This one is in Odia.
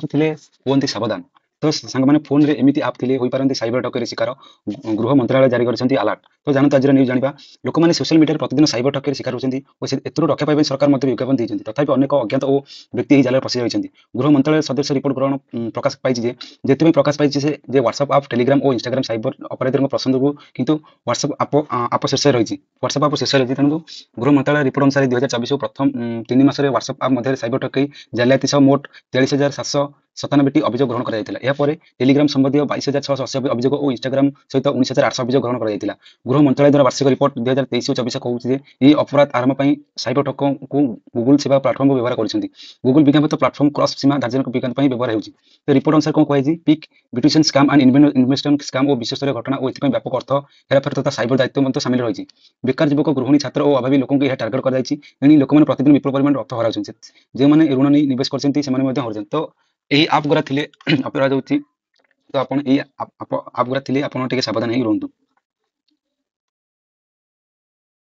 ଥିଲେ ହୁଅନ୍ତି ସାବଧାନ। ତ ସାଙ୍ଗମାନେ ଫୋନରେ ଏମିତି ଆପ୍ ଥିଲେ ହୋଇପାରନ୍ତି ସାଇବର ଠକେରୀ ଶିକାର। ଗୃହ ମନ୍ତ୍ରାଳୟ ଜାରି କରିଛନ୍ତି ଆଲର୍ଟ। ତ ଜାଣନ୍ତୁ ଆଜିର ନ୍ୟୁଜ୍ ଜାଣିବା। ଲୋକମାନେ ସୋସିଆଲ ମିଡିଆରେ ପ୍ରତିଦିନ ସାଇବର ଠକେରୀ ଶିକାର ହେଉଛନ୍ତି ଓ ଏଥିରୁ ରକ୍ଷା ପାଇବା ପାଇଁ ସରକାର ମଧ୍ୟ ବିଜ୍ଞାପନ ଦେଇଛନ୍ତି। ତଥାପି ଅନେକ ଅଜ୍ଞାତ ଓ ବ୍ୟକ୍ତି ଏହି ଜାଲରେ ଫସି ରହିଛନ୍ତି। ଗୃହ ମନ୍ତ୍ରାଳୟ ସଦସ୍ୟ ରିପୋର୍ଟ ଗ୍ରହଣ ପ୍ରକାଶ ପାଇଛି ଯେଥିପାଇଁ ପ୍ରକାଶ ପାଇଛି ଯେ ହ୍ୱାଟ୍ସଆପ୍ ଆପ୍, ଟେଲିଗ୍ରାମ ଓ ଇନଷ୍ଟାଗ୍ରାମ ସାଇବର ଅପରାଧୀଙ୍କ ପସନ୍ଦକୁ କିନ୍ତୁ ହ୍ୱାଟ୍ସଆପ୍ ଆପ୍ ଶୀର୍ଷରେ ରହିଛି। ହ୍ୱାଟ୍ସଆପ୍ ଆପ୍ ଶୀର୍ଷରେ ରହିଛି। ତେଣୁ ଗୃହ ମନ୍ତ୍ରାଳୟ ରିପୋର୍ଟ ଅନୁସାରେ 2024 ପ୍ରଥମ 3 ମାସରେ ହ୍ୱାଟ୍ସଆପ୍ ଆପ୍ ମଧ୍ୟରେ ସାଇବର ଠକେଇ ଜାଲିଆତି ସହ ମୋଟ 43,797ଟି ଅଭିଯୋଗ ଗ୍ରହଣ କରାଯାଇଥିଲା। ଏହାପରେ ଟେଲିଗ୍ରାମ ସମ୍ବନ୍ଧୀୟ 22,680 ଅଭିଯୋଗ ଓ ଇନଷ୍ଟାଗ୍ରାମ ସହିତ 19,800 ଅଭିଯୋଗ ଗ୍ରହଣ କରାଯାଇଥିଲା। ଗୃହ ମନ୍ତ୍ରାଳୟ ଦ୍ୱାରା ବାର୍ଷିକ ରିପୋର୍ଟ 2023 ଓ 24 କହୁଛି ଯେ ଏହି ଅପରାଧ ଆରମ୍ଭ ପାଇଁ ସାଇବର ଠକଙ୍କୁ ଗୁଗୁଲ ସେବା ପ୍ଲାଟଫର୍ମ ବ୍ୟବହାର କରିଛନ୍ତି। ଗୁଗୁଲ ବିଜ୍ଞାପିତ ପ୍ଲାଟଫର୍ମ କ୍ରସ୍ ସୀମା ଧାର୍ଯ୍ୟ ବିଜ୍ଞାପନ ପାଇଁ ବ୍ୟବହାର ହେଉଛି। ତ ରିପୋର୍ଟ ଅନୁସାରେ କ'ଣ କୁହାଯାଇଛି, ପିକ୍ ବିଟ୍ୟୁସନ୍ ସ୍କାମ୍ ଆଣ୍ଡ ଇନଭେଷ୍ଟମେଣ୍ଟ ସ୍କାମ୍ ଓ ବିଶ୍ୱସ୍ତରୀୟ ଘଟଣା ଓ ଏଥିପାଇଁ ବ୍ୟାପକ ଅର୍ଥ ହେରାଫେର ତଥା ସାଇବର ଦାୟିତ୍ୱ ମଧ୍ୟ ସାମିଲ ରହିଛି। ବେକାର ଯୁବକ, ଗୃହିଣୀ, ଛାତ୍ର ଓ ଅଭାବୀ ଲୋକଙ୍କୁ ଏହା ଟାର୍ଗେଟ କରାଯାଇଛି। ଏଣି ଲୋକମାନେ ପ୍ରତିଦିନ ବିପୁଳ ପରିମାଣରେ ଅର୍ଥ ହରାଉଛନ୍ତି। ଯେଉଁମାନେ ଋଣ ନେଇ ନିବେଶ କରିଛନ୍ତି ସେମାନେ ମଧ୍ୟ ହରାଉଛନ୍ତି। ତ ଏହି ଆପ୍ ଗୁରା ଥିଲେ ଅପରାଧ ହେଉଛି। ତ ଆପଣ ଏଇ ଆପ୍ ଗୁରା ଥିଲେ ଆପଣ ଟିକେ ସାବଧାନ ହେଇ ରୁହନ୍ତୁ।